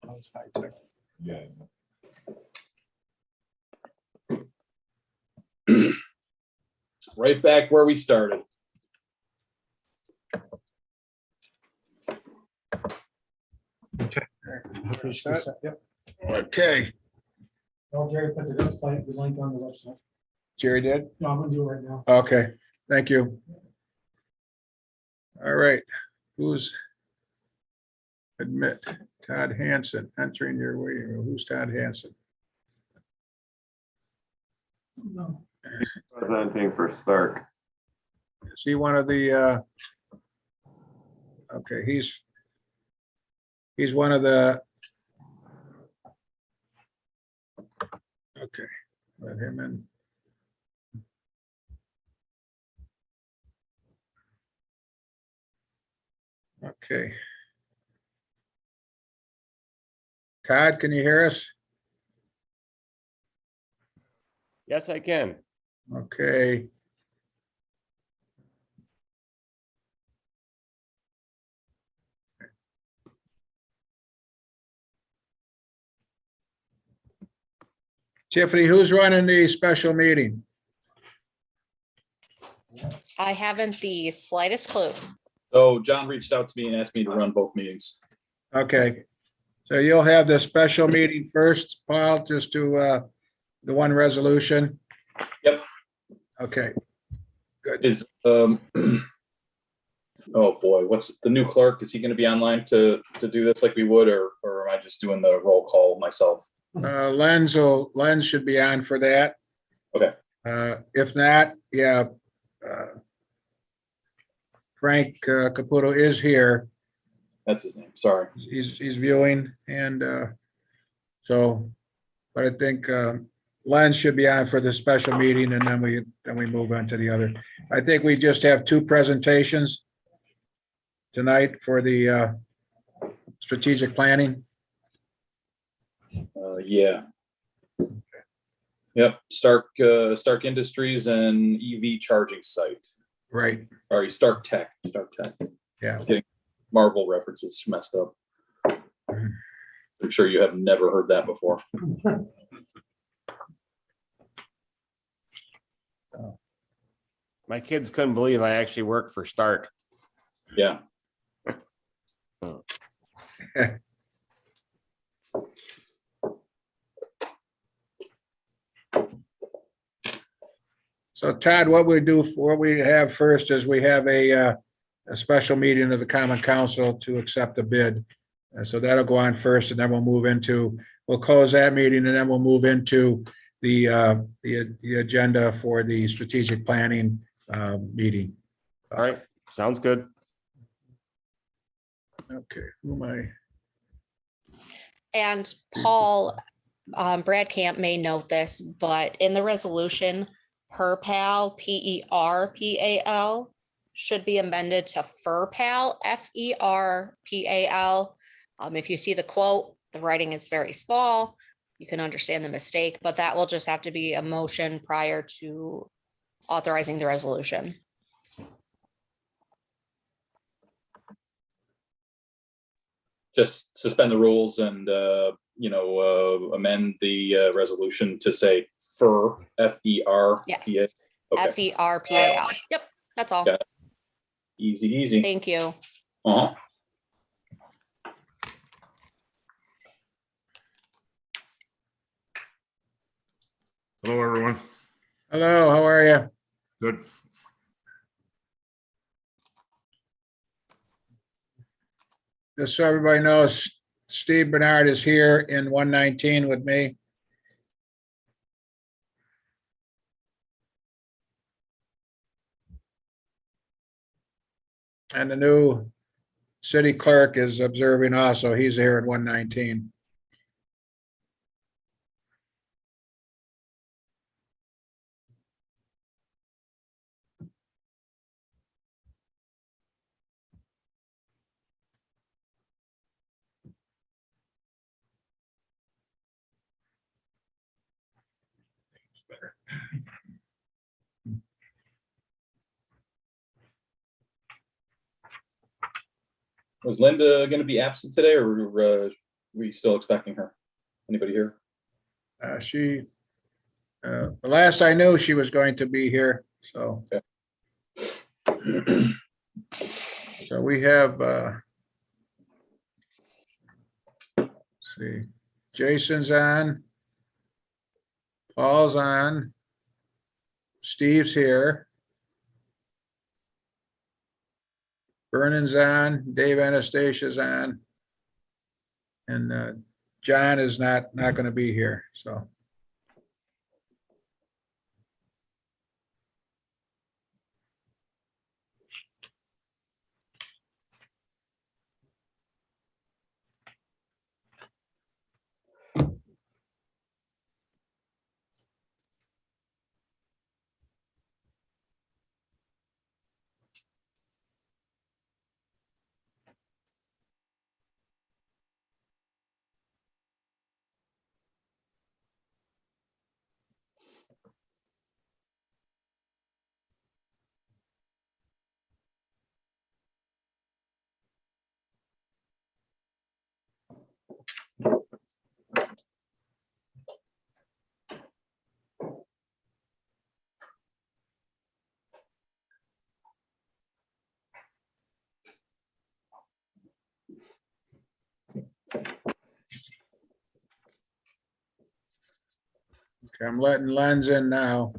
That was high tech. Yeah. Right back where we started. Yep. Okay, Well, Jerry put the website, the link on the website. Jerry did. No, I'm gonna do it right now. Okay, thank you. All right, who's admit Todd Hanson entering your waiting room? Who's Todd Hanson? No. Presenting for Stark. Is he one of the, okay, he's one of the, okay, let him in. Okay. Todd, can you hear us? Yes, I can. Okay. Tiffany, who's running the special meeting? I haven't the slightest clue. So John reached out to me and asked me to run both meetings. Okay, so you'll have the special meeting first, Paul, just to the one resolution? Yep. Okay, Is, oh boy, what's the new clerk? Is he gonna be online to do this like we would, or am I just doing the roll call myself? Len should be on for that. Okay. If not, yeah. Frank Caputo is here. That's his name, sorry. He's viewing and so, but I think Len should be on for the special meeting and then we move on to the other. I think we just have two presentations tonight for the strategic planning. Yeah. Yep, Stark Industries and EV charging site. Right, Sorry, Stark Tech. yeah. Marvel references messed up. I'm sure you have never heard that before. My kids couldn't believe I actually work for Stark. Yeah. So Todd, what we have first is we have a special meeting of the Common Council to accept the bid. So that'll go on first and then we'll close that meeting and then we'll move into the agenda for the strategic planning meeting. All right, sounds good. Okay, who am I? And Paul, Brad Camp may note this, but in the resolution, PERPAL, PERPAL, should be amended to FERPAL, FERPAL. If you see the quote, the writing is very small. You can understand the mistake, but that will just have to be a motion prior to authorizing the resolution. Just suspend the rules and, amend the resolution to say FER, FER. Yes, Okay. FERPAL. Yep, that's all. Got it. Easy. Thank you. Uh-huh. Hello, everyone. Hello, how are you? Good. Just so everybody knows, Steve Bernard is here in 119 with me. And the new city clerk is observing also. He's here at 119. Was Linda going to be absent today, or we still expecting her? Anybody here? The last I knew, she was going to be here, so. So we have, let's see, Jason's on. Paul's on. Steve's here. Vernon's on, Dave Anastasia's on. And John is not going to be here, so. Okay, I'm letting Len's in now.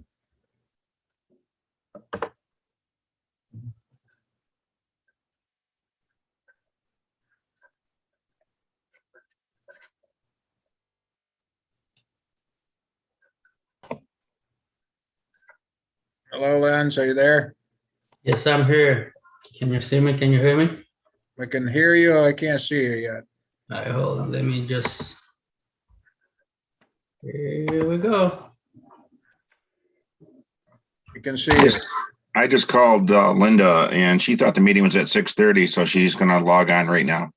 Hello, Lens, are you there? Yes, I'm here. Can you see me? Can you hear me? I can hear you. I can't see you yet. All right, hold on. Let me just. Here we go. You can see you. I just called Linda and she thought the meeting was at 6:30, so she's gonna log on right now.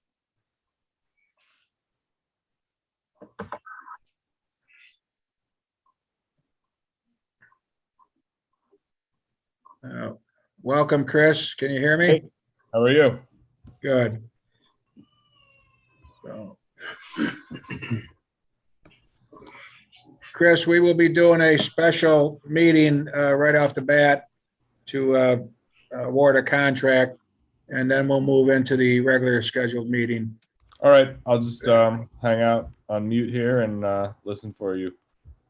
Welcome, Chris. Can you hear me? Hey. How are you? Good. So, Chris, we will be doing a special meeting right off the bat to award a contract, and then we'll move into the regular scheduled meeting. All right, I'll just hang out on mute here and listen for you.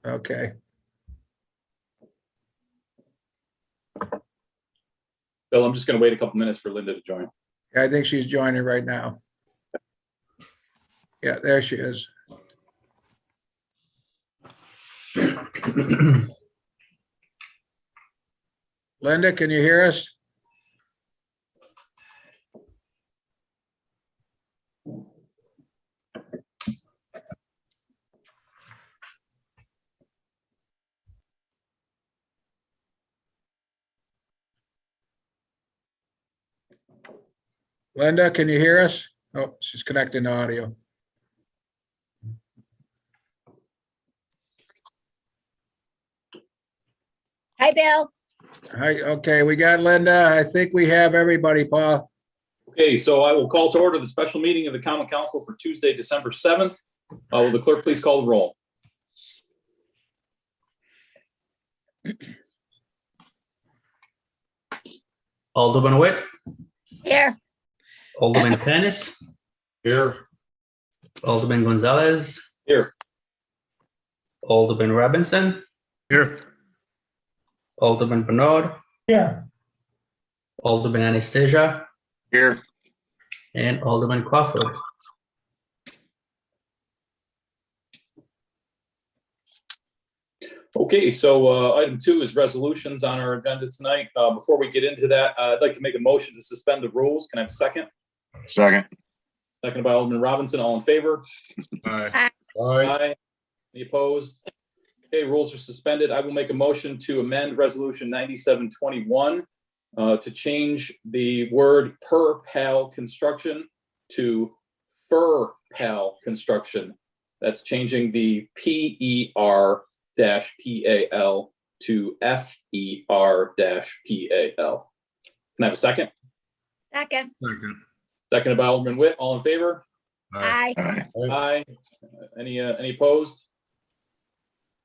Okay. Bill, I'm just going to wait a couple minutes for Linda to join. I think she's joining right now. Yeah, there she is. Linda, can you hear us? Linda, can you hear us? Oh, she's connecting to audio. Hi, Bill. Hi, okay, we got Linda. I think we have everybody, Paul. Okay, so I will call to order the special meeting of the Common Council for Tuesday, December 7th. Will the clerk please call the roll? Alderman Witt, Here. Alderman Tennis, Here. Alderman Gonzalez, Here. Alderman Robinson, Here. Alderman Bernard, Yeah, Alderman Anastasia, Here. and Alderman Crawford. Okay, so item 2 is resolutions on our agenda tonight. Before we get into that, I'd like to make a motion to suspend the rules. Can I have a second? Second. Seconded by Alderman Robinson. All in favor? Aye. Aye. Any opposed? Okay, rules are suspended. I will make a motion to amend Resolution 9721 to change the word per pal construction to fur pal construction. That's changing the PER-PAL to FER-PAL. Can I have a second? Second. Second. Seconded by Alderman Witt. All in favor? Aye. Aye. Aye. Any opposed?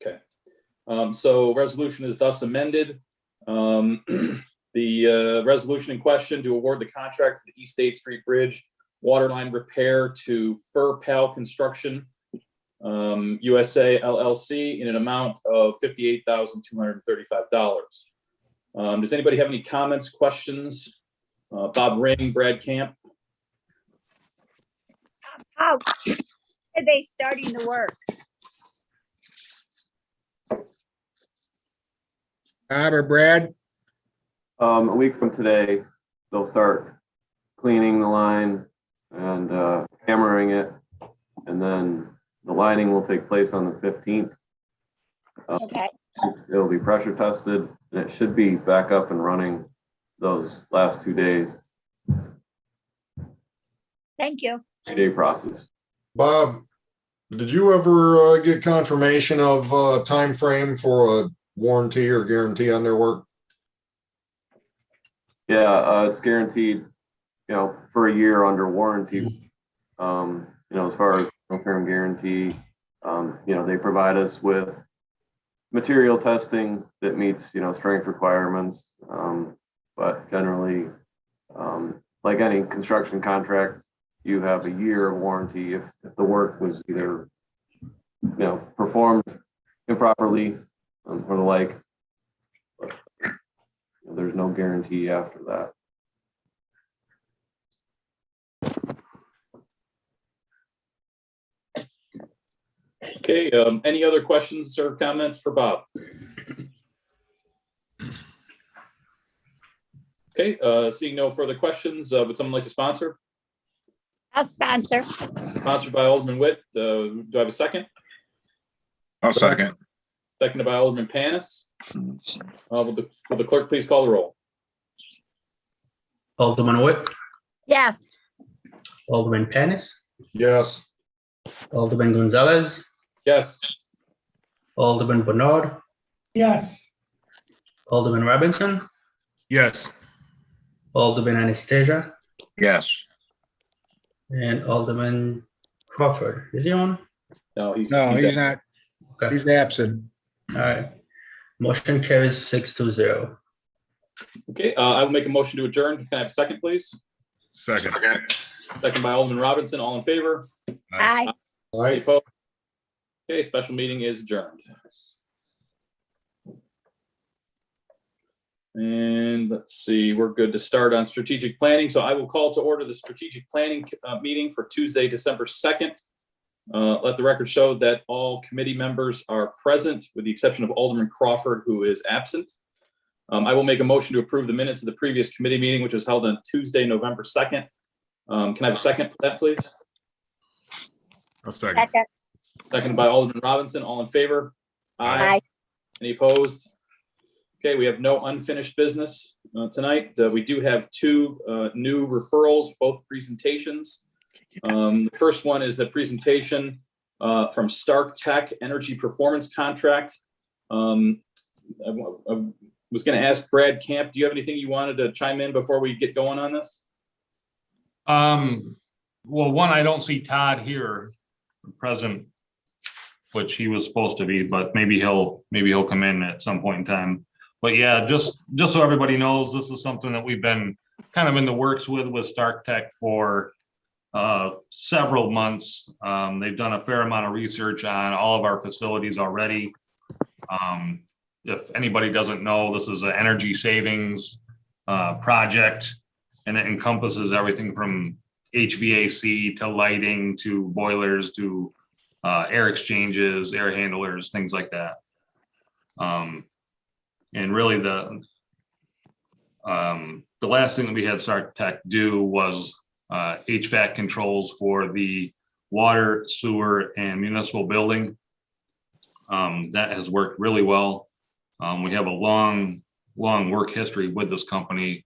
Okay. So resolution is thus amended. The resolution in question to award the contract for the East State Street Bridge waterline repair to Pal Construction USA LLC in an amount of $58,235. Does anybody have any comments, questions? Bob Ring, Brad Camp. How are they starting the work? Bob or Brad? A week from today, they'll start cleaning the line and hammering it. And then the lining will take place on the 15th. Okay, It'll be pressure tested and it should be back up and running those last 2 days. thank you. 2-day process. Bob, did you ever get confirmation of time frame for a warranty or guarantee on their work? Yeah, it's guaranteed, for a year under warranty. As far as long-term guarantee, they provide us with material testing that meets, strength requirements. But generally, like any construction contract, you have a year of warranty if the work was either, performed improperly or the like. But, there's no guarantee after that. Okay, any other questions or comments for Bob? Okay, seeing no further questions, would someone like to sponsor? I'll sponsor. Sponsored by Alderman Witt. Do I have a second? I'll second. Seconded by Alderman Panis. Will the clerk please call the roll? Alderman Witt, Yes. Alderman Panis, Yes. Alderman Gonzalez, Yes. Alderman Bernard, Yes. Alderman Robinson, Yes. Alderman Anastasia, Yes. and Alderman Crawford. Is he on? No, he's No, he's not. Okay. He's absent. All right. Motion carries 6-0. Okay, I will make a motion to adjourn. Can I have a second, please? Second. Second by Alderman Robinson. All in favor? Aye. All Any right. opposed? Okay, special meeting is adjourned. And let's see, we're good to start on strategic planning. So I will call to order the strategic planning meeting for Tuesday, December 2nd. Let the record show that all committee members are present with the exception of Alderman Crawford, who is absent. I will make a motion to approve the minutes of the previous committee meeting, which was held on Tuesday, November 2nd. Can I have a second for that, please? I'll second. Second. Seconded by Alderman Robinson. All in favor? Aye. Any opposed? Okay, we have no unfinished business tonight. We do have two new referrals, both presentations. The first one is a presentation from Stark Tech Energy Performance Contract. I was going to ask Brad Camp, do you have anything you wanted to chime in before we get going on this? Well, one, I don't see Todd here present, which he was supposed to be, but maybe he'll come in at some point in time. But yeah, just so everybody knows, this is something that we've been kind of in the works with Stark Tech for several months. They've done a fair amount of research on all of our facilities already. If anybody doesn't know, this is an energy savings project, and it encompasses everything from HVAC to lighting to boilers to air exchanges, air handlers, things like that. And really the last thing that we had Stark Tech do was HVAC controls for the water, sewer, and municipal building. That has worked really well. We have a long work history with this company.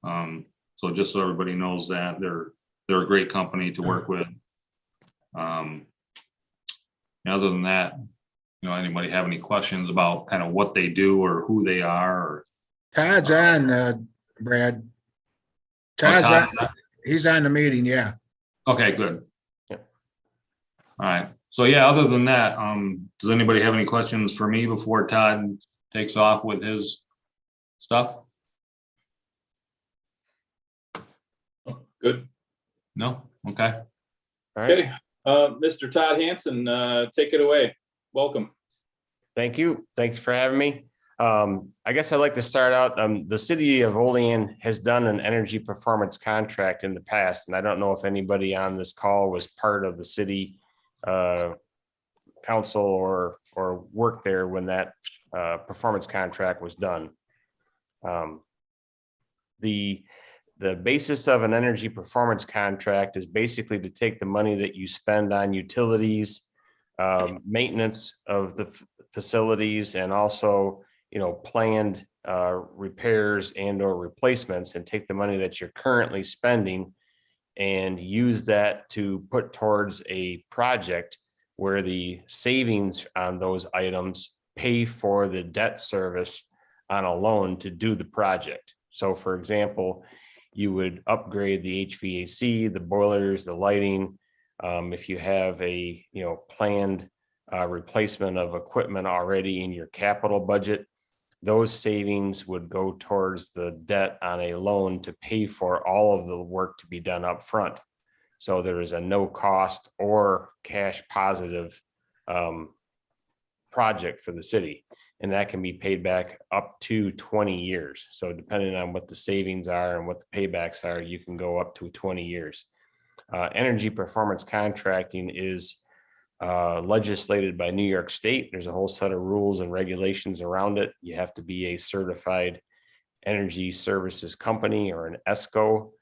So just so everybody knows that they're a great company to work with. Other than that, anybody have any questions about kind of what they do or who they are? Or, Todd's on, Brad. Todd's on, he's on the meeting, yeah. okay, good. Yeah. All right. So yeah, other than that, does anybody have any questions for me before Todd takes off with his stuff? Good. No? Okay. All right. Okay, Mr. Todd Hanson, take it away. Welcome. Thank you. Thanks for having me. I guess I'd like to start out, the city of Olean has done an energy performance contract in the past, and I don't know if anybody on this call was part of the city council or worked there when that performance contract was done. The basis of an energy performance contract is basically to take the money that you spend on utilities, maintenance of the facilities, and also, planned repairs and or replacements, and take the money that you're currently spending and use that to put towards a project where the savings on those items pay for the debt service on a loan to do the project. So for example, you would upgrade the HVAC, the boilers, the lighting. If you have a planned replacement of equipment already in your capital budget, those savings would go towards the debt on a loan to pay for all of the work to be done up front. So there is a no cost or cash positive project for the city. And that can be paid back up to 20 years. So depending on what the savings are and what the paybacks are, you can go up to 20 years. Energy performance contracting is legislated by New York State. There's a whole set of rules and regulations around it. You have to be a certified energy services company or an ESCO,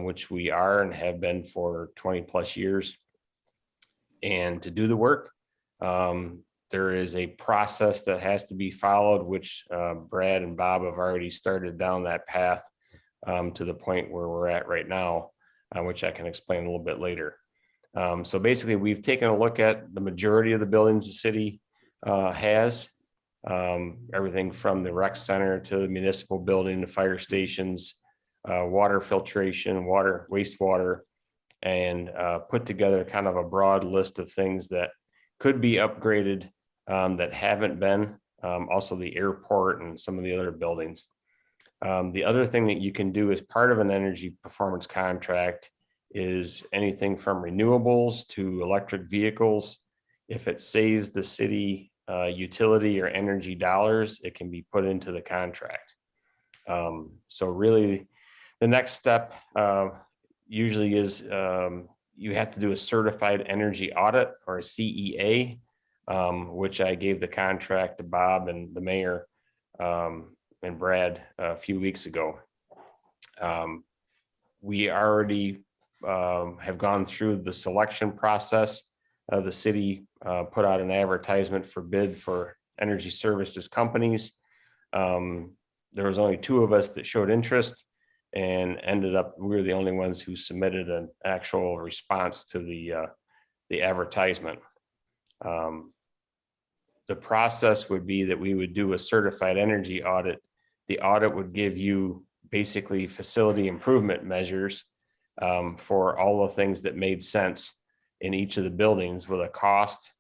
which we are and have been for 20 plus years. And to do the work, there is a process that has to be followed, which Brad and Bob have already started down that path to the point where we're at right now, which I can explain a little bit later. So basically, we've taken a look at the majority of the buildings the city has, everything from the rec center to the municipal building, the fire stations, water filtration, wastewater, and put together kind of a broad list of things that could be upgraded that haven't been, also the airport and some of the other buildings. The other thing that you can do as part of an energy performance contract is anything from renewables to electric vehicles. If it saves the city utility or energy dollars, it can be put into the contract. So really, the next step usually is you have to do a certified energy audit or a CEA, which I gave the contract to Bob and the mayor and Brad a few weeks ago. We already have gone through the selection process. The city put out an advertisement for bid for energy services companies. There was only 2 of us that showed interest, and ended up we were the only ones who submitted an actual response to the advertisement. The process would be that we would do a certified energy audit. The audit would give you basically facility improvement measures for all the things that made sense in each of the buildings, with a cost,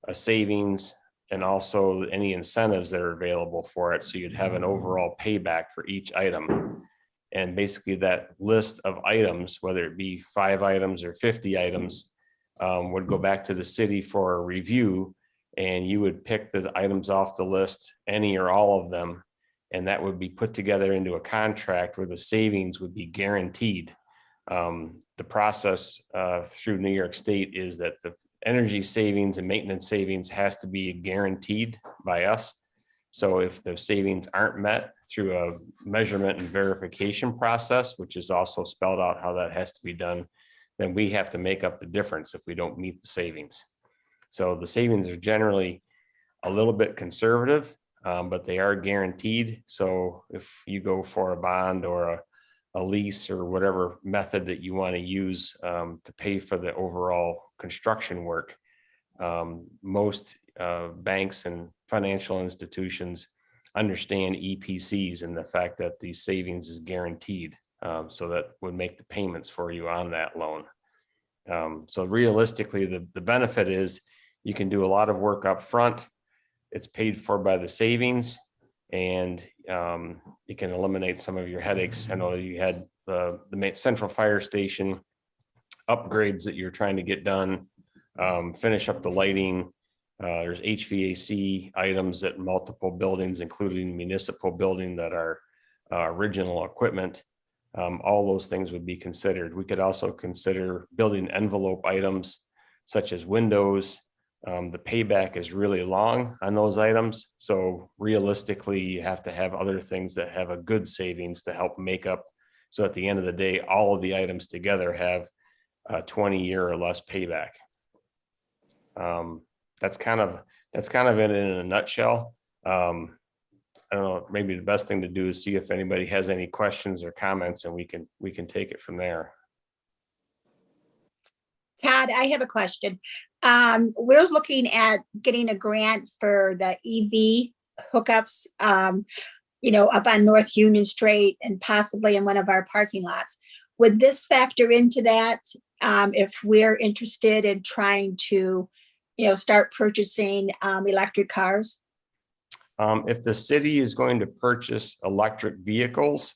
a savings, and also any incentives that are available for it. So you'd have an overall payback for each item. And basically that list of items, whether it be 5 items or 50 items, would go back to the city for a review, and you would pick the items off the list, any or all of them, and that would be put together into a contract where the savings would be guaranteed. The process through New York State is that the energy savings and maintenance savings has to be guaranteed by us. So if the savings aren't met through a measurement and verification process, which is also spelled out how that has to be done, then we have to make up the difference if we don't meet the savings. So the savings are generally a little bit conservative, but they are guaranteed. So if you go for a bond or a lease or whatever method that you want to use to pay for the overall construction work, most banks and financial institutions understand EPCs and the fact that the savings is guaranteed. So that would make the payments for you on that loan. So realistically, the benefit is you can do a lot of work up front. It's paid for by the savings, and you can eliminate some of your headaches. I know you had the main central fire station upgrades that you're trying to get done, finish up the lighting. There's HVAC items at multiple buildings, including municipal building, that are original equipment. All those things would be considered. We could also consider building envelope items such as windows. The payback is really long on those items. So realistically, you have to have other things that have a good savings to help make up. So at the end of the day, all of the items together have a 20-year or less payback. That's kind of it in a nutshell. I don't know, maybe the best thing to do is see if anybody has any questions or comments, and we can take it from there. Todd, I have a question. We're looking at getting a grant for the EV hookups, up on North Union Street and possibly in one of our parking lots. Would this factor into that if we're interested in trying to, start purchasing electric cars? If the city is going to purchase electric vehicles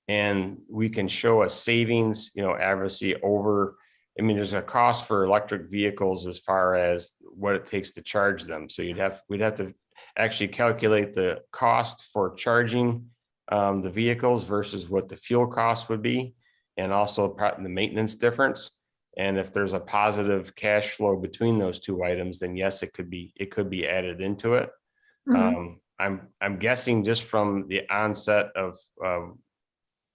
and we can show a savings, obviously over, there's a cost for electric vehicles as far as what it takes to charge them. So we'd have to actually calculate the cost for charging the vehicles versus what the fuel cost would be, and also the maintenance difference. And if there's a positive cash flow between those two items, then yes, it could be added into it. Mm-hmm. I'm guessing just from the onset of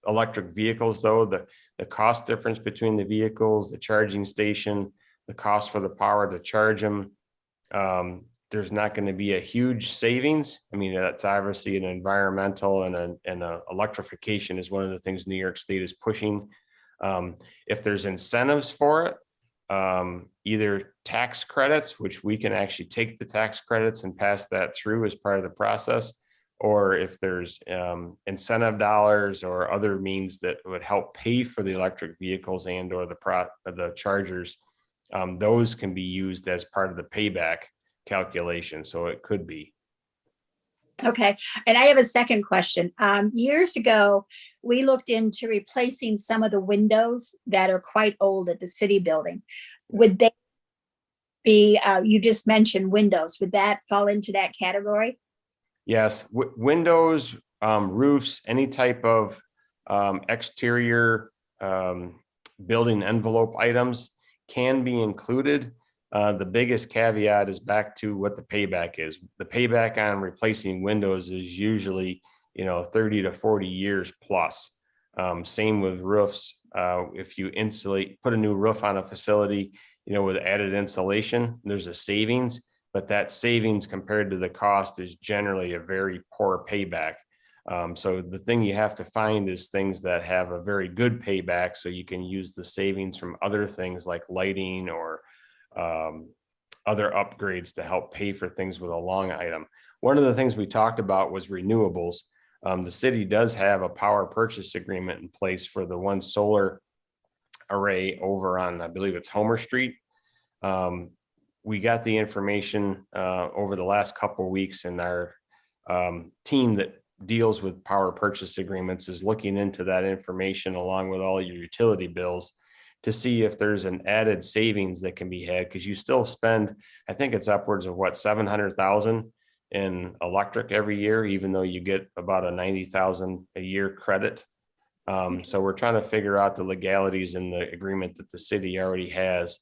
electric vehicles, though, the cost difference between the vehicles, the charging station, the cost for the power to charge them, there's not going to be a huge savings. That's obviously an environmental and electrification is one of the things New York State is pushing. If there's incentives for it, either tax credits, which we can actually take the tax credits and pass that through as part of the process, or if there's incentive dollars or other means that would help pay for the electric vehicles and or the chargers, those can be used as part of the payback calculation. So it could be. Okay. And I have a second question. Years ago, we looked into replacing some of the windows that are quite old at the city building. Would they be, you just mentioned windows, would that fall into that category? Yes, windows, roofs, any type of exterior building envelope items can be included. The biggest caveat is back to what the payback is. The payback on replacing windows is usually 30 to 40 years plus. Same with roofs. If you put a new roof on a facility, with added insulation, there's a savings, but that savings compared to the cost is generally a very poor payback. So the thing you have to find is things that have a very good payback, so you can use the savings from other things like lighting or other upgrades to help pay for things with a long item. One of the things we talked about was renewables. The city does have a power purchase agreement in place for the one solar array over on, I believe it's Homer Street. We got the information over the last couple of weeks, and our team that deals with power purchase agreements is looking into that information along with all your utility bills to see if there's an added savings that can be had, because you still spend, I think it's upwards of what, 700,000 in electric every year, even though you get about a 90,000 a year credit. So we're trying to figure out the legalities in the agreement that the city already has.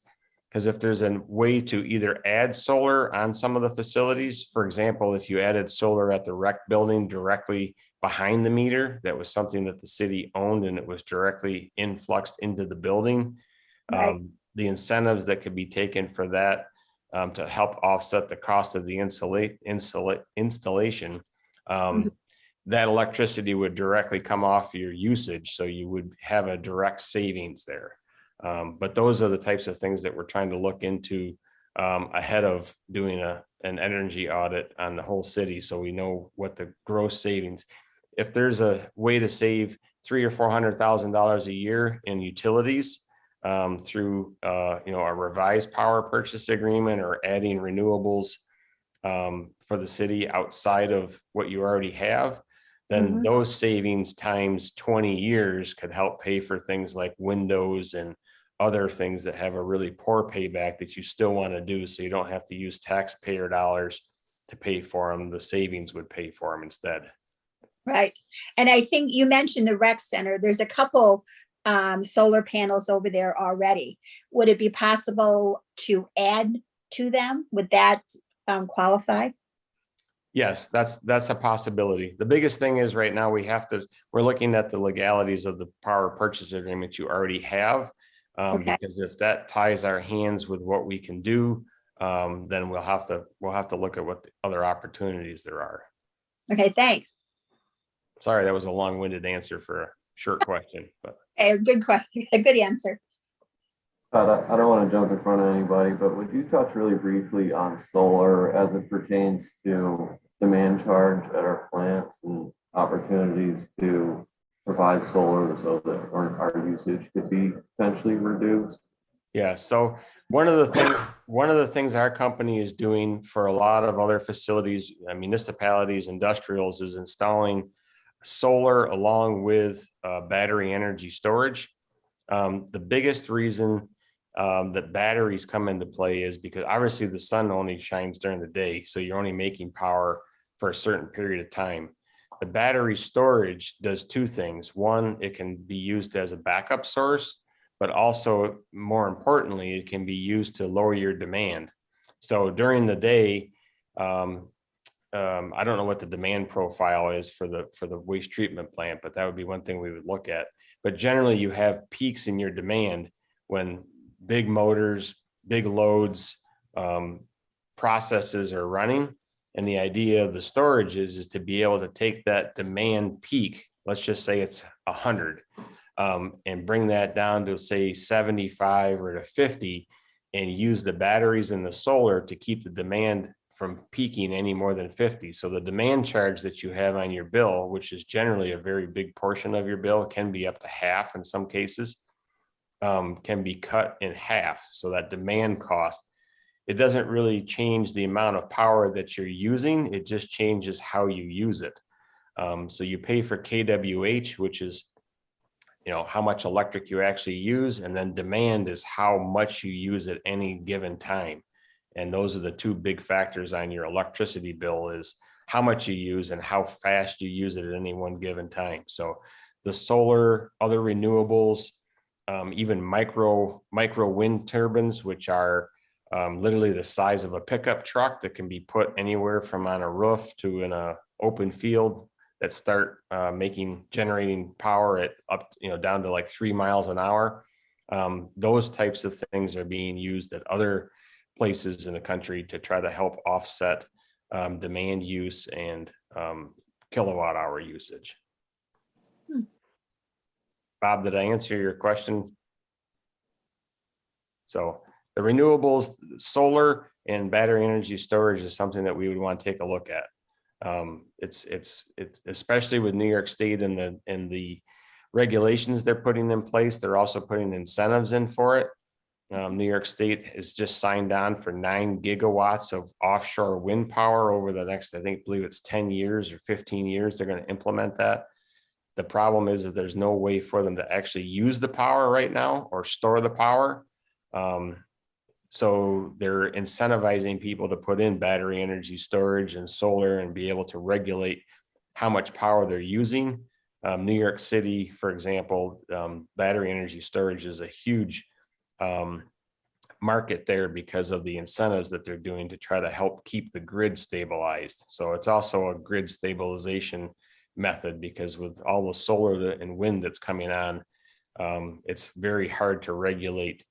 Because if there's a way to either add solar on some of the facilities, for example, if you added solar at the rec building directly behind the meter, that was something that the city owned and it was directly influxed into the building. Right. The incentives that could be taken for that to help offset the cost of the installation, that electricity would directly come off your usage. So you would have a direct savings there. But those are the types of things that we're trying to look into ahead of doing an energy audit on the whole city, so we know what the gross savings. If there's a way to save $300,000 or $400,000 a year in utilities, through, a revised power purchase agreement or adding renewables for the city outside of what you already have, then those savings times 20 years could help pay for things like windows and other things that have a really poor payback that you still want to do. So you don't have to use taxpayer dollars to pay for them. The savings would pay for them instead. Right. And I think you mentioned the rec center. There's a couple solar panels over there already. Would it be possible to add to them? Would that qualify? Yes, that's a possibility. The biggest thing is right now we're looking at the legalities of the power purchase agreement you already have. Okay. Because if that ties our hands with what we can do, then we'll have to look at what the other opportunities there are. Okay, thanks. Sorry, that was a long-winded answer for a short question, but. A good question, a good answer. I don't want to jump in front of anybody, but would you touch really briefly on solar as it pertains to demand charge at our plants and opportunities to provide solar so that our usage could be potentially reduced? Yeah, so one of the things our company is doing for a lot of other facilities, municipalities, industrials, is installing solar along with battery energy storage. The biggest reason that batteries come into play is because obviously the sun only shines during the day, so you're only making power for a certain period of time. The battery storage does two things. One, it can be used as a backup source, but also more importantly, it can be used to lower your demand. So during the day, I don't know what the demand profile is for the waste treatment plant, but that would be one thing we would look at. But generally you have peaks in your demand when big motors, big loads, processes are running. And the idea of the storage is to be able to take that demand peak, let's just say it's 100, and bring that down to say 75 or to 50, and use the batteries and the solar to keep the demand from peaking any more than 50. So the demand charge that you have on your bill, which is generally a very big portion of your bill, can be up to half in some cases, can be cut in half. So that demand cost, it doesn't really change the amount of power that you're using. It just changes how you use it. So you pay for kWh, which is, how much electric you actually use. And then demand is how much you use at any given time. And those are the two big factors on your electricity bill, is how much you use and how fast you use it at any one given time. So the solar, other renewables, even micro wind turbines, which are literally the size of a pickup truck that can be put anywhere from on a roof to in a open field, that start generating power at down to like 3 miles an hour. Those types of things are being used at other places in the country to try to help offset demand use and kilowatt hour usage. Bob, did I answer your question? So the renewables, solar and battery energy storage is something that we would want to take a look at. It's especially with New York State and the regulations they're putting in place. They're also putting incentives in for it. New York State has just signed on for 9 gigawatts of offshore wind power over the next, I believe it's 10 years or 15 years. They're going to implement that. The problem is that there's no way for them to actually use the power right now or store the power. So they're incentivizing people to put in battery energy storage and solar and be able to regulate how much power they're using. New York City, for example, battery energy storage is a huge market there because of the incentives that they're doing to try to help keep the grid stabilized. So it's also a grid stabilization method, because with all the solar and wind that's coming on, it's very hard to regulate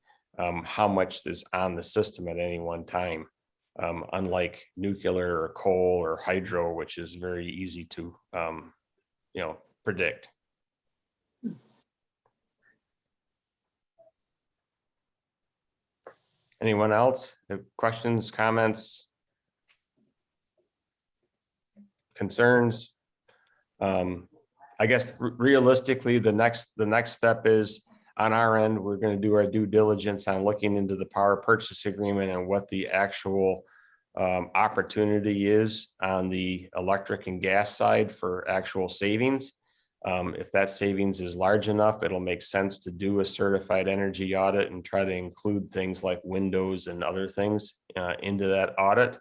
how much is on the system at any one time, unlike nuclear or coal or hydro, which is very easy to predict. Anyone else have questions, comments, concerns? I guess realistically, the next step is on our end, we're going to do our due diligence on looking into the power purchase agreement and what the actual opportunity is on the electric and gas side for actual savings. If that savings is large enough, it'll make sense to do a certified energy audit and try to include things like windows and other things into that audit.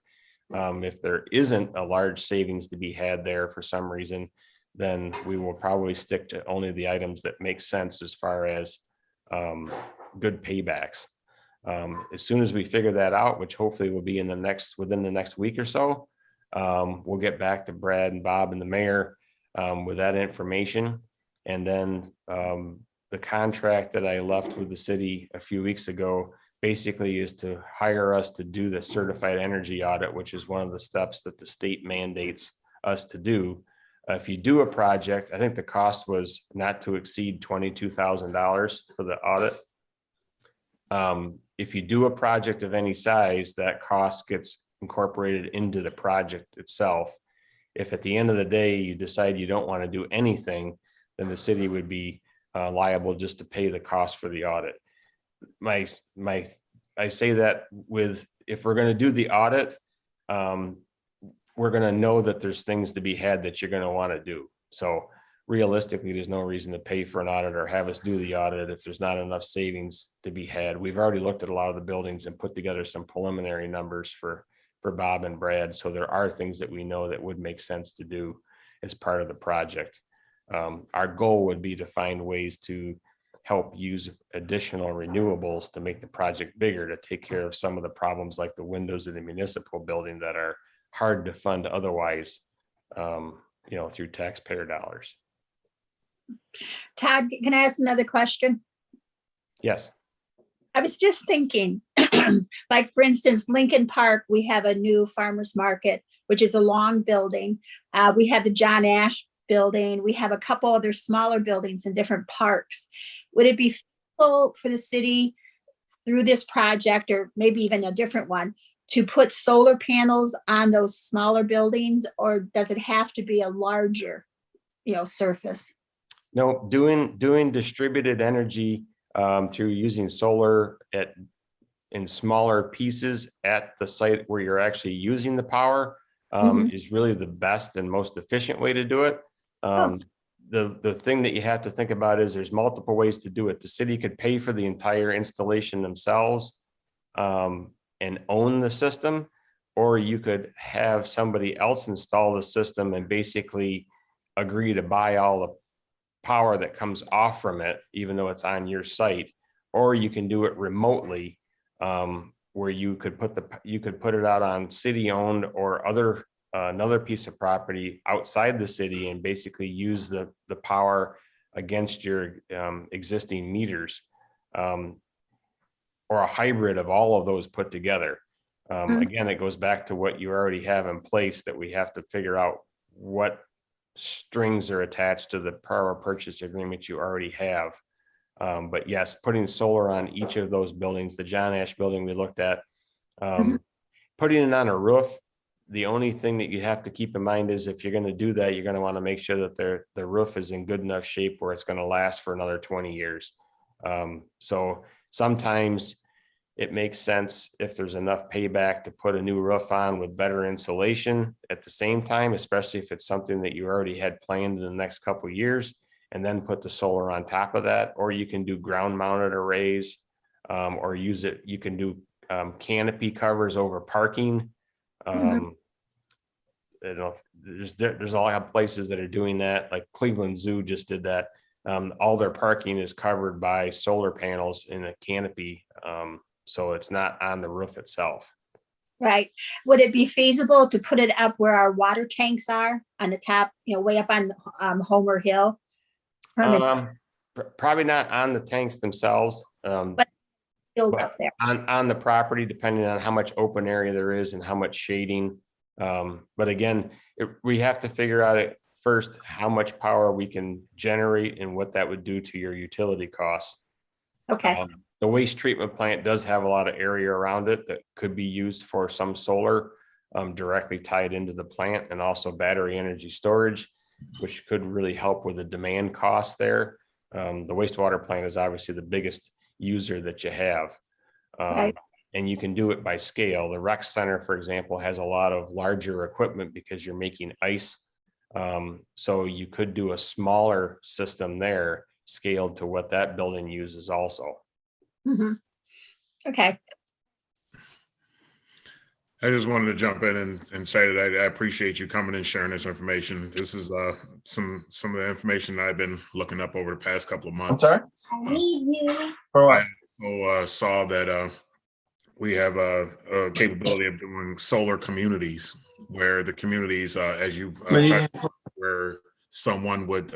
If there isn't a large savings to be had there for some reason, then we will probably stick to only the items that make sense as far as good paybacks. As soon as we figure that out, which hopefully will be within the next week or so, we'll get back to Brad and Bob and the mayor with that information. And then the contract that I left with the city a few weeks ago basically is to hire us to do the certified energy audit, which is one of the steps that the state mandates us to do. If you do a project, I think the cost was not to exceed $22,000 for the audit. If you do a project of any size, that cost gets incorporated into the project itself. If at the end of the day, you decide you don't want to do anything, then the city would be liable just to pay the cost for the audit. I say that if we're going to do the audit, we're going to know that there's things to be had that you're going to want to do. So realistically, there's no reason to pay for an audit or have us do the audit if there's not enough savings to be had. We've already looked at a lot of the buildings and put together some preliminary numbers for Bob and Brad. So there are things that we know that would make sense to do as part of the project. Our goal would be to find ways to help use additional renewables to make the project bigger, to take care of some of the problems like the windows in the municipal building that are hard to fund otherwise, through taxpayer dollars. Todd, can I ask another question? Yes. I was just thinking, like for instance, Lincoln Park, we have a new farmer's market, which is a long building. We have the John Ash building. We have a couple other smaller buildings in different parks. Would it be feasible for the city through this project, or maybe even a different one, to put solar panels on those smaller buildings, or does it have to be a larger, surface? No, doing distributed energy through using solar in smaller pieces at the site where you're actually using the power is really the best and most efficient way to do it. The thing that you have to think about is there's multiple ways to do it. The city could pay for the entire installation themselves and own the system, or you could have somebody else install the system and basically agree to buy all the power that comes off from it, even though it's on your site. Or you can do it remotely, where you could put it out on city-owned or another piece of property outside the city and basically use the power against your existing meters, or a hybrid of all of those put together. Again, it goes back to what you already have in place, that we have to figure out what strings are attached to the power purchase agreement you already have. But yes, putting solar on each of those buildings, the John Ash building we looked at, putting it on a roof, the only thing that you have to keep in mind is if you're going to do that, you're going to want to make sure that the roof is in good enough shape where it's going to last for another 20 years. So sometimes it makes sense if there's enough payback to put a new roof on with better insulation at the same time, especially if it's something that you already had planned in the next couple of years, and then put the solar on top of that. Or you can do ground mounted arrays, or you can do canopy covers over parking. There's a lot of places that are doing that, like Cleveland Zoo just did that. All their parking is covered by solar panels in a canopy, so it's not on the roof itself. Right. Would it be feasible to put it up where our water tanks are, on the top, way up on Homer Hill? Probably not on the tanks themselves, but up there on the property, depending on how much open area there is and how much shading. But again, we have to figure out first how much power we can generate and what that would do to your utility costs. Okay. The waste treatment plant does have a lot of area around it that could be used for some solar directly tied into the plant, and also battery energy storage, which could really help with the demand costs there. The wastewater plant is obviously the biggest user that you have. Right. And you can do it by scale. The rec center, for example, has a lot of larger equipment because you're making ice. So you could do a smaller system there scaled to what that building uses also. Mhm. Okay, I just wanted to jump in and say that I appreciate you coming and sharing this information. This is some of the information that I've been looking up over the past couple of months. I need you. For what? I saw that we have a capability of doing solar communities where the communities, as you touched, where someone would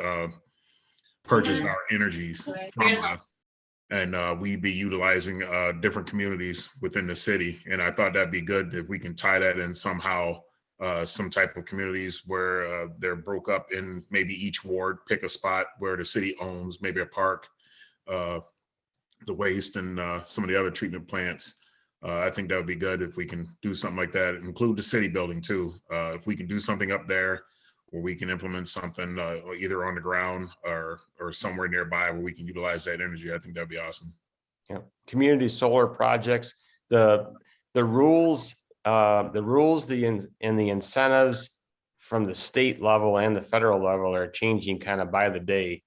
purchase our energies from us, and we'd be utilizing different communities within the city. And I thought that'd be good if we can tie that in somehow, some type of communities where they're broke up in maybe each ward, pick a spot where the city owns, maybe a park, the waste, and some of the other treatment plants. I think that would be good if we can do something like that, include the city building too. If we can do something up there where we can implement something either on the ground or somewhere nearby where we can utilize that energy, I think that'd be awesome. Yeah, community solar projects, the rules, and the incentives from the state level and the federal level are changing kind of by the day.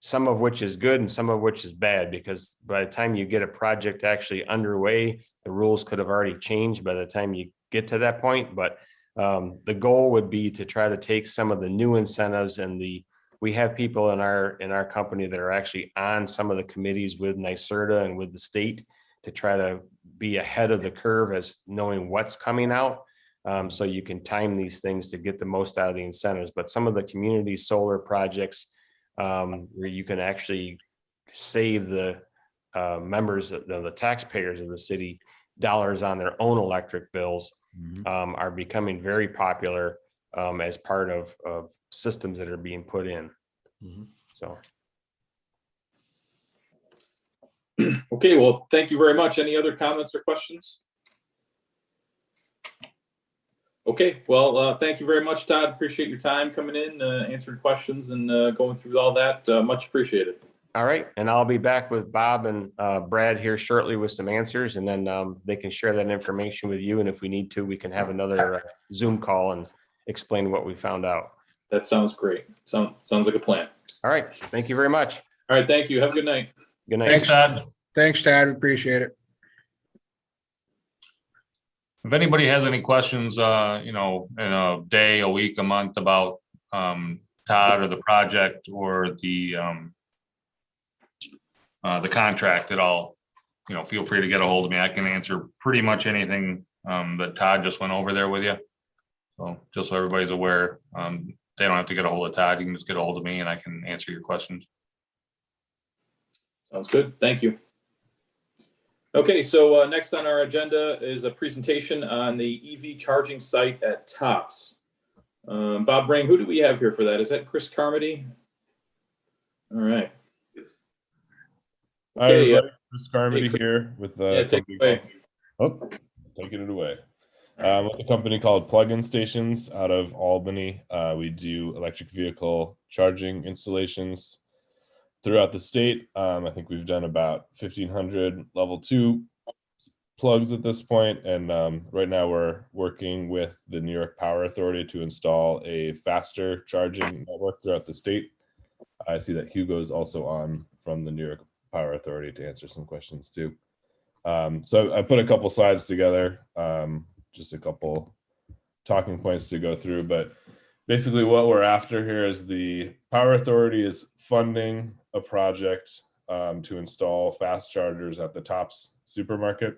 Some of which is good and some of which is bad, because by the time you get a project actually underway, the rules could have already changed by the time you get to that point. But the goal would be to try to take some of the new incentives, and we have people in our company that are actually on some of the committees with NYSERDA and with the state to try to be ahead of the curve as knowing what's coming out. So you can time these things to get the most out of the incentives. But some of the community solar projects, where you can actually save the members, the taxpayers of the city dollars on their own electric bills, are becoming very popular as part of systems that are being put in. So. Okay, well, thank you very much. Any other comments or questions? Okay, well, thank you very much, Todd. Appreciate your time coming in, answering questions and going through all that. Much appreciated. All right, and I'll be back with Bob and Brad here shortly with some answers, and then they can share that information with you. And if we need to, we can have another Zoom call and explain what we found out. That sounds great. Sounds like a plan. All right, thank you very much. All right, thank you. Have a good night. Good night. Thanks, Todd. Thanks, Todd. Appreciate it. If anybody has any questions, in a day, a week, a month about Todd or the project or the contract at all, feel free to get a hold of me. I can answer pretty much anything that Todd just went over there with you. So just so everybody's aware, they don't have to get a hold of Todd. You can just get a hold of me and I can answer your questions. Sounds good. Thank you. Okay, so next on our agenda is a presentation on the EV charging site at Tops. Bob Ring, who do we have here for that? Is that Chris Carmody? All right. Hi, Okay, everybody. Chris Carmody here with take it away. taking it away. With a company called Plug-in Stations out of Albany. We do electric vehicle charging installations throughout the state. I think we've done about 1,500 level 2 plugs at this point. And right now we're working with the New York Power Authority to install a faster charging network throughout the state. I see that Hugo's also on from the New York Power Authority to answer some questions too. So I put a couple slides together, just a couple talking points to go through, but basically what we're after here is the Power Authority is funding a project to install fast chargers at the Tops supermarket.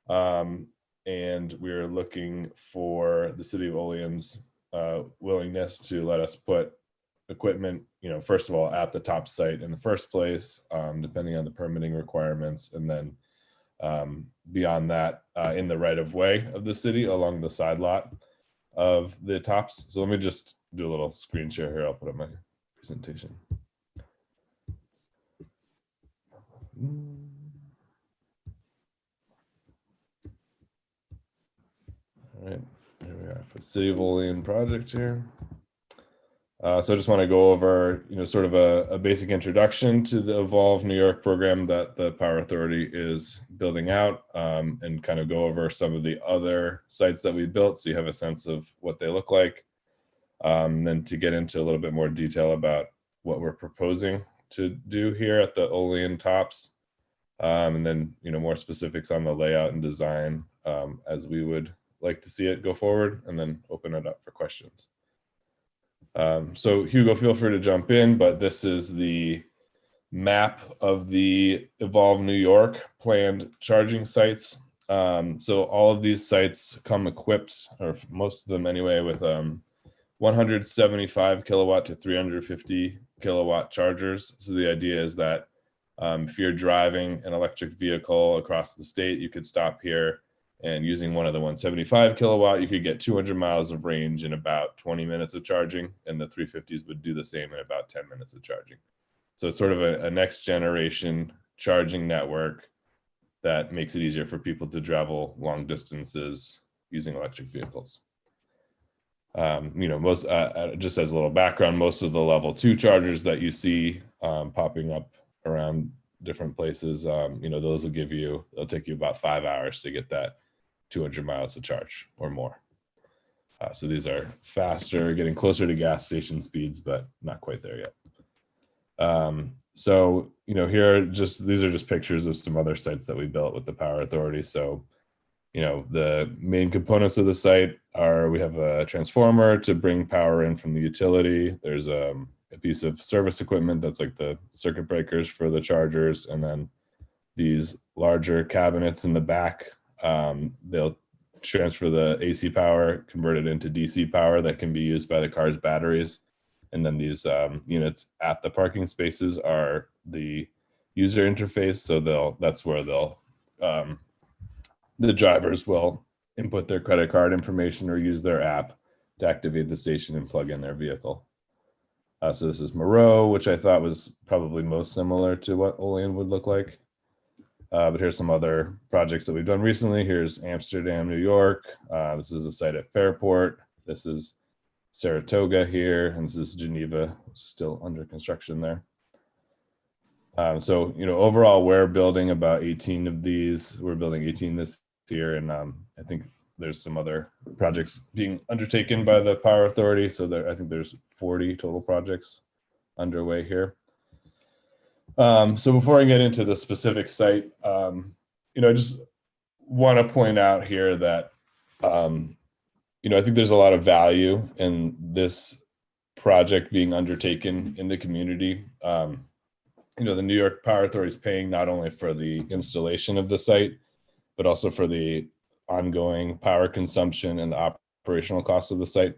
And we're looking for the city of Olean's willingness to let us put equipment, first of all, at the Tops site in the first place, depending on the permitting requirements. And then beyond that, in the right of way of the city along the side lot of the Tops. So let me just do a little screen share here. I'll put up my presentation. All right, there we are for City of Olean project here. So I just want to go over, sort of a basic introduction to the Evolve New York program that the Power Authority is building out, and kind of go over some of the other sites that we built so you have a sense of what they look like. Then to get into a little bit more detail about what we're proposing to do here at the Olean tops, and then more specifics on the layout and design as we would like to see it go forward, and then open it up for questions. So Hugo, feel free to jump in, but this is the map of the Evolve New York planned charging sites. So all of these sites come equipped, or most of them anyway, with 175 kilowatt to 350 kilowatt chargers. So the idea is that if you're driving an electric vehicle across the state, you could stop here, and using one of the 175 kilowatt, you could get 200 miles of range in about 20 minutes of charging, and the 350s would do the same in about 10 minutes of charging. So it's sort of a next generation charging network that makes it easier for people to travel long distances using electric vehicles. Most just as a little background, most of the level 2 chargers that you see popping up around different places, those they'll take you about 5 hours to get that 200 miles to charge or more. So these are faster, getting closer to gas station speeds, but not quite there yet. So, these are just pictures of some other sites that we built with the Power Authority. So, the main components of the site are, we have a transformer to bring power in from the utility. There's a piece of service equipment that's like the circuit breakers for the chargers, and then these larger cabinets in the back. They'll transfer the AC power, convert it into DC power that can be used by the car's batteries. And then these units at the parking spaces are the user interface. So that's where the drivers will input their credit card information or use their app to activate the station and plug in their vehicle. So this is Moreau, which I thought was probably most similar to what Olean would look like. But here's some other projects that we've done recently. Here's Amsterdam, New York. This is a site at Fairport. This is Saratoga here, and this is Geneva, which is still under construction there. So, overall, we're building about 18 of these. We're building 18 this year, and I think there's some other projects being undertaken by the Power Authority. So I think there's 40 total projects underway here. So before I get into the specific site, I just want to point out here that, I think there's a lot of value in this project being undertaken in the community. The New York Power Authority is paying not only for the installation of the site, but also for the ongoing power consumption and the operational costs of the site.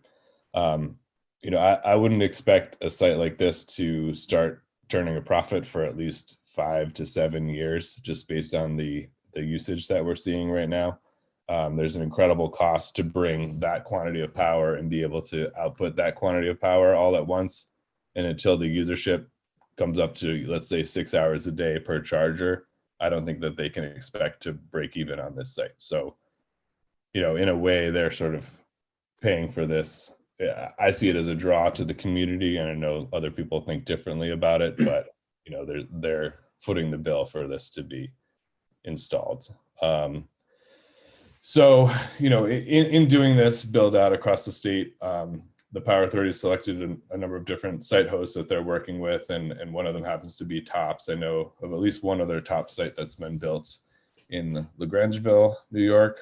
I wouldn't expect a site like this to start turning a profit for at least 5 to 7 years, just based on the usage that we're seeing right now. There's an incredible cost to bring that quantity of power and be able to output that quantity of power all at once. And until the usership comes up to, let's say, 6 hours a day per charger, I don't think that they can expect to break even on this site. So, in a way, they're sort of paying for this. I see it as a draw to the community, and I know other people think differently about it, but they're footing the bill for this to be installed. So, in doing this build out across the state, the Power Authority selected a number of different site hosts that they're working with, and one of them happens to be TOPS. I know of at least one other TOPS site that's been built in LaGrangeville, New York.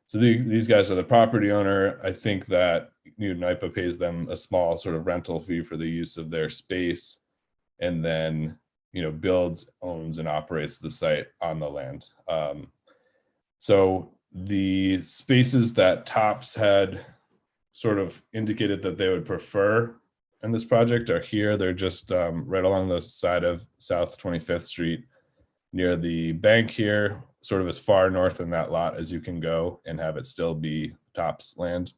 So these guys are the property owner. I think that NYPA pays them a small sort of rental fee for the use of their space, and then builds, owns, and operates the site on the land. So the spaces that TOPS had sort of indicated that they would prefer in this project are here. They're just right along the side of South 25th Street, near the bank here, sort of as far north in that lot as you can go and have it still be TOPS land.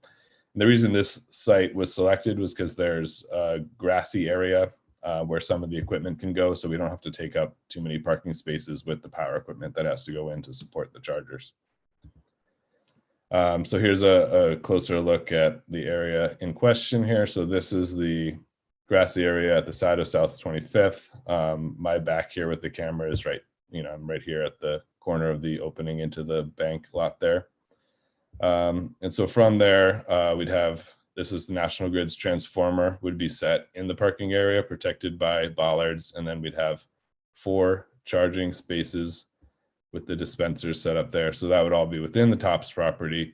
And the reason this site was selected was because there's a grassy area where some of the equipment can go, so we don't have to take up too many parking spaces with the power equipment that has to go in to support the chargers. So here's a closer look at the area in question here. So this is the grassy area at the side of South 25th. My back here with the camera is right, I'm right here at the corner of the opening into the bank lot there. And so from there, we'd have, this is the National Grid's transformer would be set in the parking area, protected by bollards. And then we'd have 4 charging spaces with the dispensers set up there. So that would all be within the TOPS property.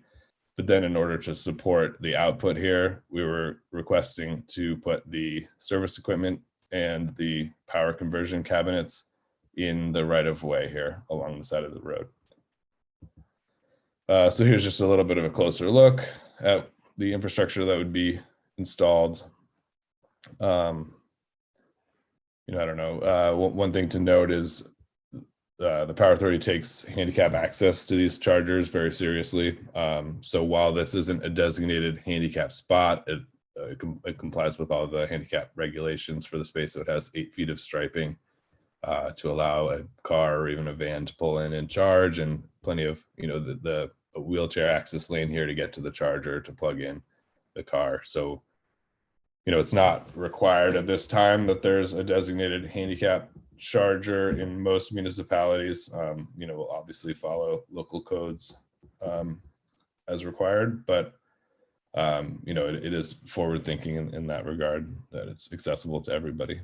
But then in order to support the output here, we were requesting to put the service equipment and the power conversion cabinets in the right of way here along the side of the road. So here's just a little bit of a closer look at the infrastructure that would be installed. I don't know. One thing to note is the Power Authority takes handicap access to these chargers very seriously. So while this isn't a designated handicap spot, it complies with all the handicap regulations for the space. So it has 8 feet of striping to allow a car or even a van to pull in and charge, and plenty of, the wheelchair access lane here to get to the charger to plug in the car. So, it's not required at this time that there's a designated handicap charger in most municipalities. We'll obviously follow local codes as required, but it is forward thinking in that regard, that it's accessible to everybody.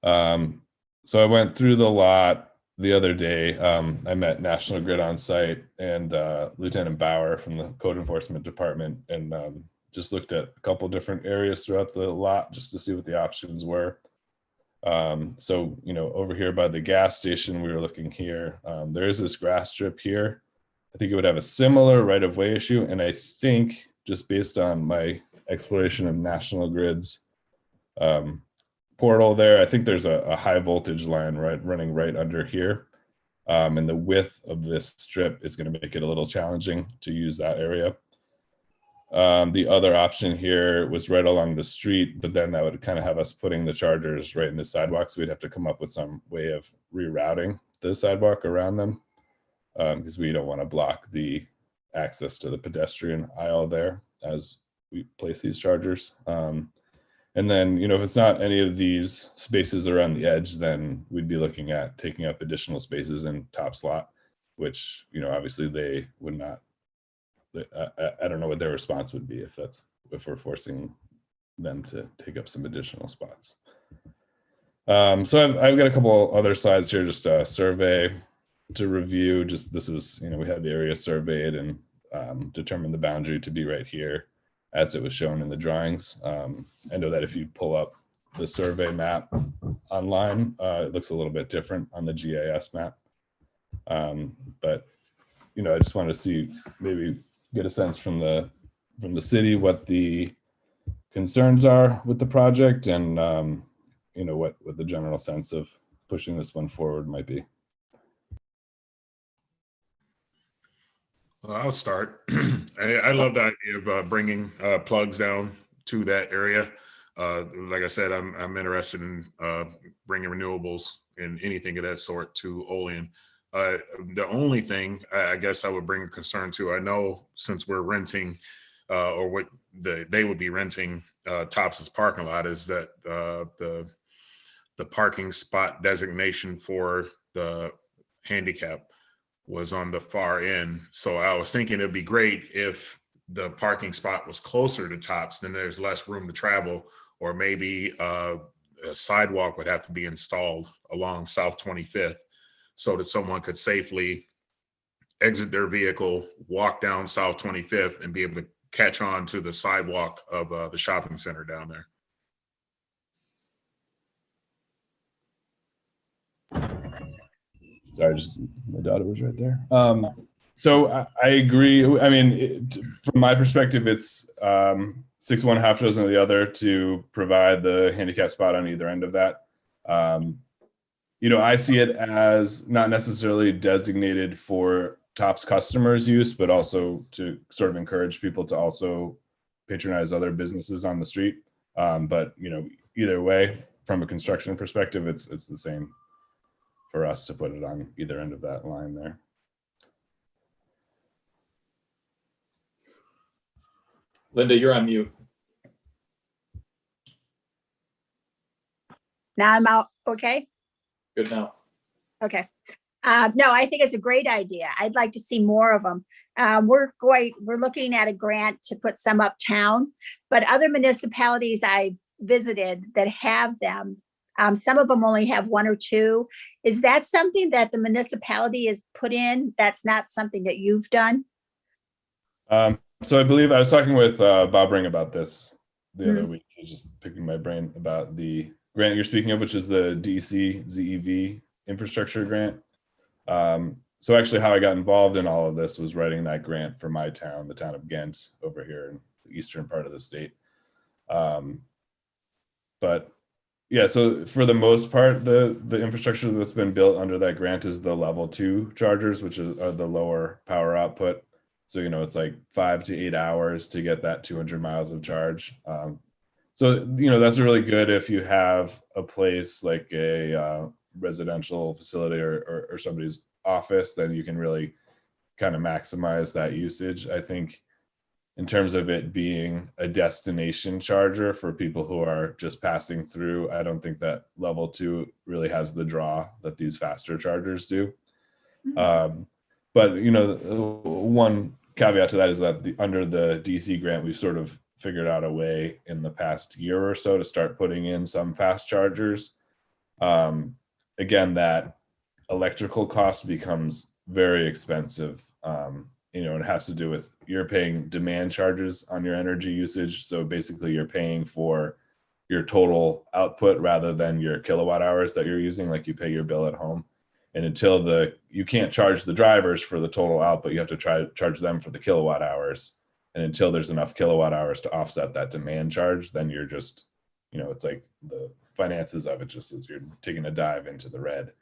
So I went through the lot the other day. I met National Grid on site and Lieutenant Bauer from the Code Enforcement Department, and just looked at a couple different areas throughout the lot just to see what the options were. So, over here by the gas station, we were looking here. There is this grass strip here. I think it would have a similar right-of-way issue. And I think, just based on my exploration of National Grid's portal there, I think there's a high voltage line running right under here. And the width of this strip is going to make it a little challenging to use that area. The other option here was right along the street, but then that would kind of have us putting the chargers right in the sidewalk. So we'd have to come up with some way of rerouting the sidewalk around them, because we don't want to block the access to the pedestrian aisle there as we place these chargers. And then, if it's not any of these spaces around the edge, then we'd be looking at taking up additional spaces in top slot, which, obviously they would not. I don't know what their response would be if we're forcing them to take up some additional spots. So I've got a couple other slides here, just a survey to review. Just this is, we had the area surveyed and determined the boundary to be right here as it was shown in the drawings. I know that if you pull up the survey map online, it looks a little bit different on the GIS map. But, I just wanted to see, maybe get a sense from the city what the concerns are with the project, and what the general sense of pushing this one forward might be. Well, I'll start. I love the idea of bringing plugs down to that area. Like I said, I'm interested in bringing renewables and anything of that sort to Olean. The only thing I guess I would bring a concern to, I know since we're renting or what they would be renting Tops's parking lot, is that the parking spot designation for the handicap was on the far end. So I was thinking it'd be great if the parking spot was closer to Tops, then there's less room to travel, or maybe a sidewalk would have to be installed along South 25th so that someone could safely exit their vehicle, walk down South 25th, and be able to catch on to the sidewalk of the shopping center down there. Sorry, just my daughter was right there. So I agree. I mean, from my perspective, it's 6 1, half dozen of the other to provide the handicap spot on either end of that. I see it as not necessarily designated for Tops customers' use, but also to sort of encourage people to also patronize other businesses on the street. But either way, from a construction perspective, it's the same for us to put it on either end of that line there. Linda, you're on mute. Now I'm out. Okay. Good now. Okay. No, I think it's a great idea. I'd like to see more of them. We're looking at a grant to put some uptown, but other municipalities I've visited that have them, some of them only have one or two. Is that something that the municipality has put in? That's not something that you've done? So I believe I was talking with Bob Ring about this the other week. He was just picking my brain about the grant you're speaking of, which is the DC ZEV infrastructure grant. So actually how I got involved in all of this was writing that grant for my town, the town of Ghent over here in the eastern part of the state. But yeah, so for the most part, the infrastructure that's been built under that grant is the level 2 chargers, which are the lower power output. So, it's like 5 to 8 hours to get that 200 miles of charge. So, that's really good if you have a place like a residential facility or somebody's office, then you can really kind of maximize that usage. I think in terms of it being a destination charger for people who are just passing through, I don't think that level 2 really has the draw that these faster chargers do. But one caveat to that is that under the DC grant, we've sort of figured out a way in the past year or so to start putting in some fast chargers. Again, that electrical cost becomes very expensive. It has to do with you're paying demand charges on your energy usage. So basically you're paying for your total output rather than your kilowatt hours that you're using, like you pay your bill at home. And until you can't charge the drivers for the total output, you have to charge them for the kilowatt hours. And until there's enough kilowatt hours to offset that demand charge, then you're just, it's like the finances of it just is you're taking a dive into the red.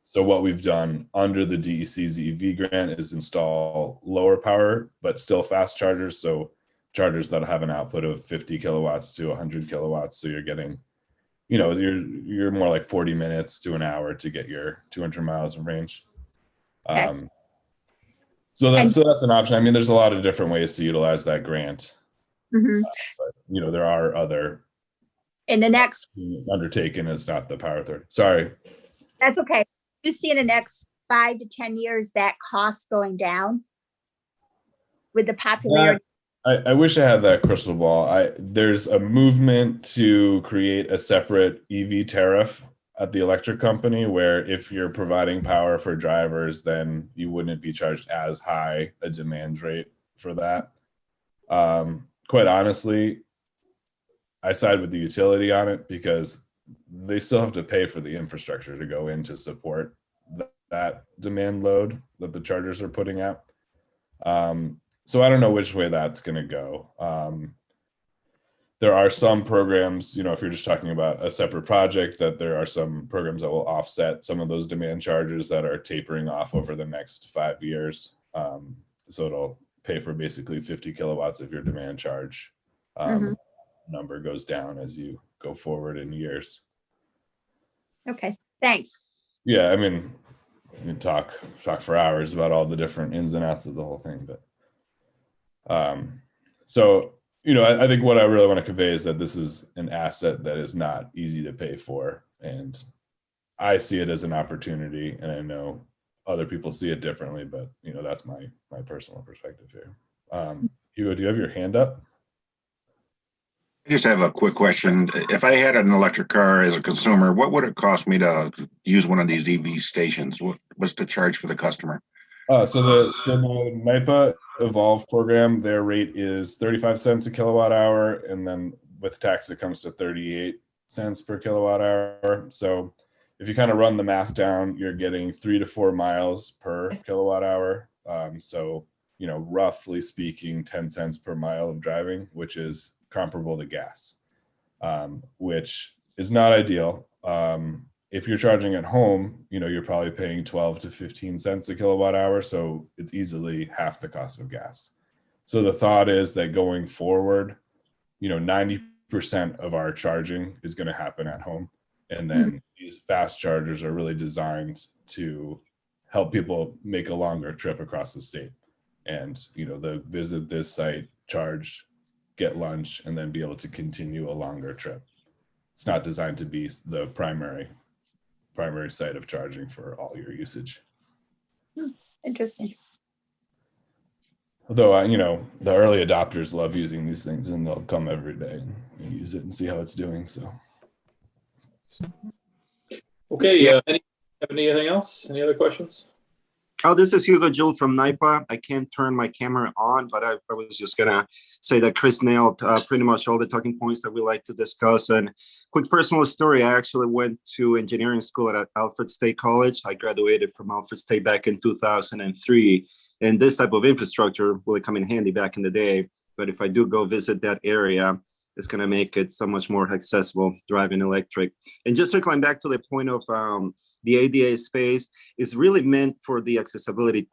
So what we've done under the DEC ZEV grant is install lower power, but still fast chargers. So chargers that have an output of 50 kilowatts to 100 kilowatts. So you're getting, you're more like 40 minutes to an hour to get your 200 miles of range. Okay. So that's an option. I mean, there's a lot of different ways to utilize that grant. But, there are other. In the next. Undertaken is not the power authority. Sorry. That's okay. You see in the next 5 to 10 years that cost going down with the popularity? I wish I had that crystal ball. There's a movement to create a separate EV tariff at the electric company where if you're providing power for drivers, then you wouldn't be charged as high a demand rate for that. Quite honestly, I side with the utility on it because they still have to pay for the infrastructure to go in to support that demand load that the chargers are putting out. So I don't know which way that's going to go. There are some programs, if you're just talking about a separate project, that there are some programs that will offset some of those demand charges that are tapering off over the next 5 years. So it'll pay for basically 50 kilowatts of your demand charge. Number goes down as you go forward in years. Okay, thanks. Yeah, I mean, we can talk for hours about all the different ins and outs of the whole thing, but so I think what I really want to convey is that this is an asset that is not easy to pay for, and I see it as an opportunity, and I know other people see it differently, but that's my personal perspective here. Hugo, do you have your hand up? I just have a quick question. If I had an electric car as a consumer, what would it cost me to use one of these EV stations? What's the charge for the customer? So the NYPA Evolve program, their rate is 35 cents a kilowatt hour, and then with tax it comes to 38 cents per kilowatt hour. So if you kind of run the math down, you're getting 3 to 4 miles per kilowatt hour. So roughly speaking, 10 cents per mile of driving, which is comparable to gas, which is not ideal. If you're charging at home, you're probably paying 12 to 15 cents a kilowatt hour. So it's easily half the cost of gas. So the thought is that going forward, 90% of our charging is going to happen at home. And then these fast chargers are really designed to help people make a longer trip across the state. And, the visit this site charge, get lunch, and then be able to continue a longer trip. It's not designed to be the primary site of charging for all your usage. Interesting. Although, the early adopters love using these things, and they'll come every day and use it and see how it's doing. So, Okay, anything else? Any other questions? Oh, this is Hugo Jewell from NIPA. I can't turn my camera on, but I was just gonna say that Chris nailed pretty much all the talking points that we like to discuss. And quick personal story, I actually went to engineering school at Alfred State College. I graduated from Alfred State back in 2003. And this type of infrastructure will come in handy back in the day. But if I do go visit that area, it's gonna make it so much more accessible driving electric. And just circling back to the point of the ADA space is really meant for the accessibility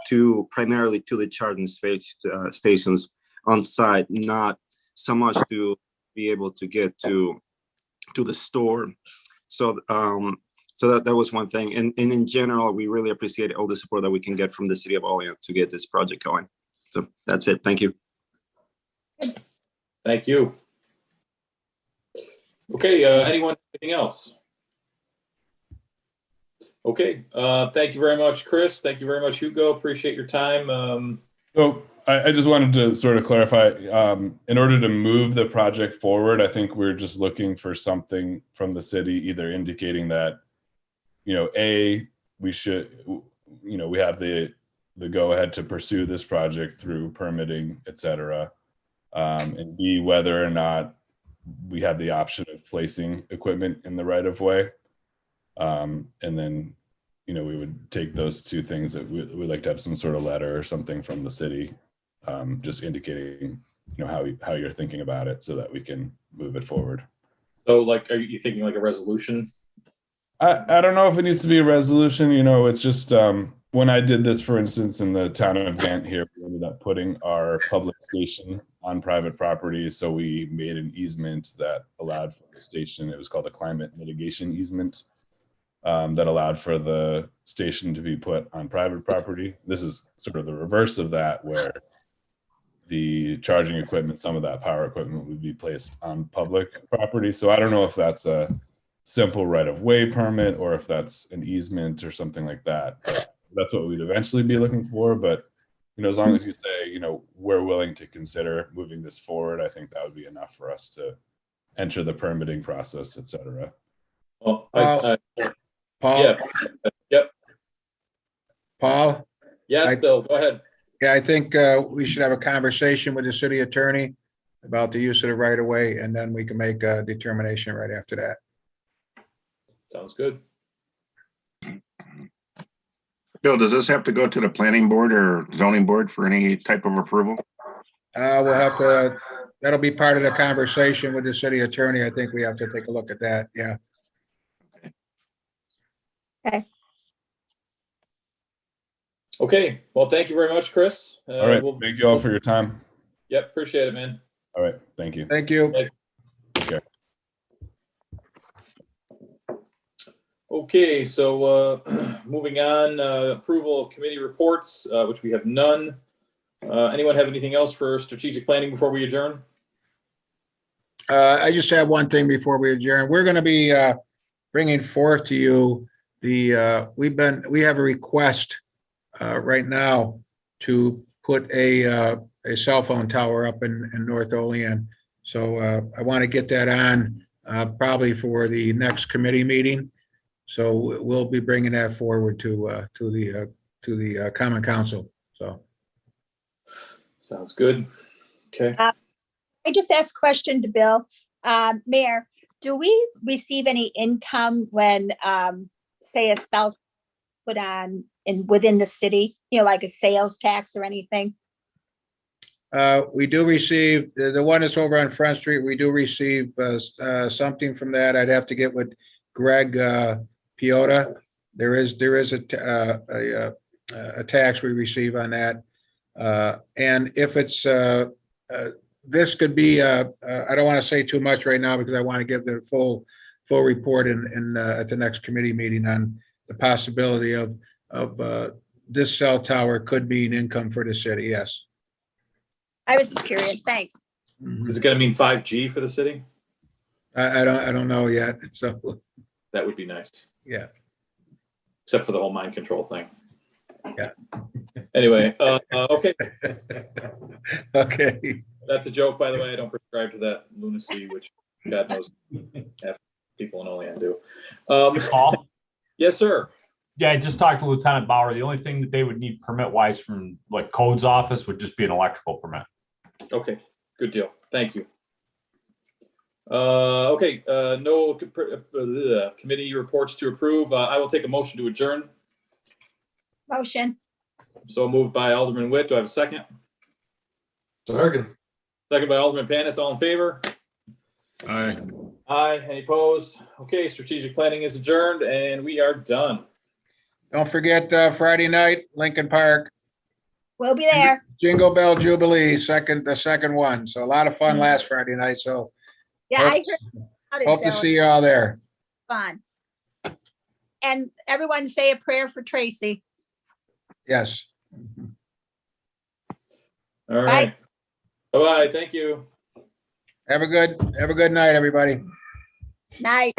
primarily to the charging space stations on site, not so much to be able to get to the store. So that was one thing. And in general, we really appreciate all the support that we can get from the city of Olean to get this project going. So that's it. Thank you. Thank you. Okay, anyone, anything else? Okay, thank you very much, Chris. Thank you very much, Hugo. Appreciate your time. So I just wanted to sort of clarify, in order to move the project forward, I think we're just looking for something from the city, either indicating that, we should, we have the go ahead to pursue this project through permitting, et cetera. And B, whether or not we have the option of placing equipment in the right of way. And then, we would take those two things that we'd like to have some sort of letter or something from the city, just indicating, how you're thinking about it so that we can move it forward. So like, are you thinking like a resolution? I don't know if it needs to be a resolution, it's just, when I did this, for instance, in the town of Gant here, we ended up putting our public station on private property. So we made an easement that allowed for the station. It was called a climate mitigation easement, that allowed for the station to be put on private property. This is sort of the reverse of that, where the charging equipment, some of that power equipment would be placed on public property. So I don't know if that's a simple right-of-way permit or if that's an easement or something like that. But that's what we'd eventually be looking for. But, as long as you say, we're willing to consider moving this forward, I think that would be enough for us to enter the permitting process, et cetera. Well, Paul? yeah. Yep. Paul? Yes, Bill, go ahead. Yeah, I think we should have a conversation with the city attorney about the use of the right of way, and then we can make a determination right after that. Sounds good. Bill, does this have to go to the planning board or zoning board for any type of approval? We'll have to, that'll be part of the conversation with the city attorney. I think we have to take a look at that. Yeah. Okay. Okay, well, thank you very much, Chris. All right, thank you all for your time. Yep, appreciate it, man. All right, thank you. Thank you. Okay. Okay, so moving on, approval of committee reports, which we have none. Anyone have anything else for strategic planning before we adjourn? I just have one thing before we adjourn. We're going to be bringing forth to you we have a request right now to put a cell phone tower up in North Olean. So I want to get that on probably for the next committee meeting. So we'll be bringing that forward to the Common Council. So sounds good. Okay. I just asked a question to Bill. Mayor, do we receive any income when, say, a cell put on within the city, like a sales tax or anything? We do receive, the one that's over on Front Street, we do receive something from that. I'd have to get with Greg Piota. There is a tax we receive on that. And if it's, this could be, I don't want to say too much right now because I want to give the full report at the next committee meeting on the possibility of this cell tower could be an income for the city. Yes. I was just curious. Thanks. Is it gonna mean 5G for the city? I don't know yet. So, That would be nice, yeah. except for the whole mind control thing. Yeah. Anyway, okay, Okay. that's a joke, by the way. I don't prescribe to that lunacy, which God knows half people in Olean do. Paul? Yes, sir. Yeah, I just talked to Lieutenant Bauer. The only thing that they would need permit wise from like codes office would just be an electrical permit. Okay, good deal. Thank you. Okay, no committee reports to approve. I will take a motion to adjourn. Motion. So moved by Alderman Witt. Do I have a second? Second. Second by Alderman Panis. All in favor? Aye. Aye. Any opposed? Okay, strategic planning is adjourned and we are done. Don't forget, Friday night, Lincoln Park, We'll be there. Jingle Bell Jubilee, the second one. So a lot of fun last Friday night. So Yeah, I heard about it, hope to Bill. see you all there. Fun. And everyone say a prayer for Tracy. Yes. All right. Bye-bye. Thank you. Have a good night, everybody. Night.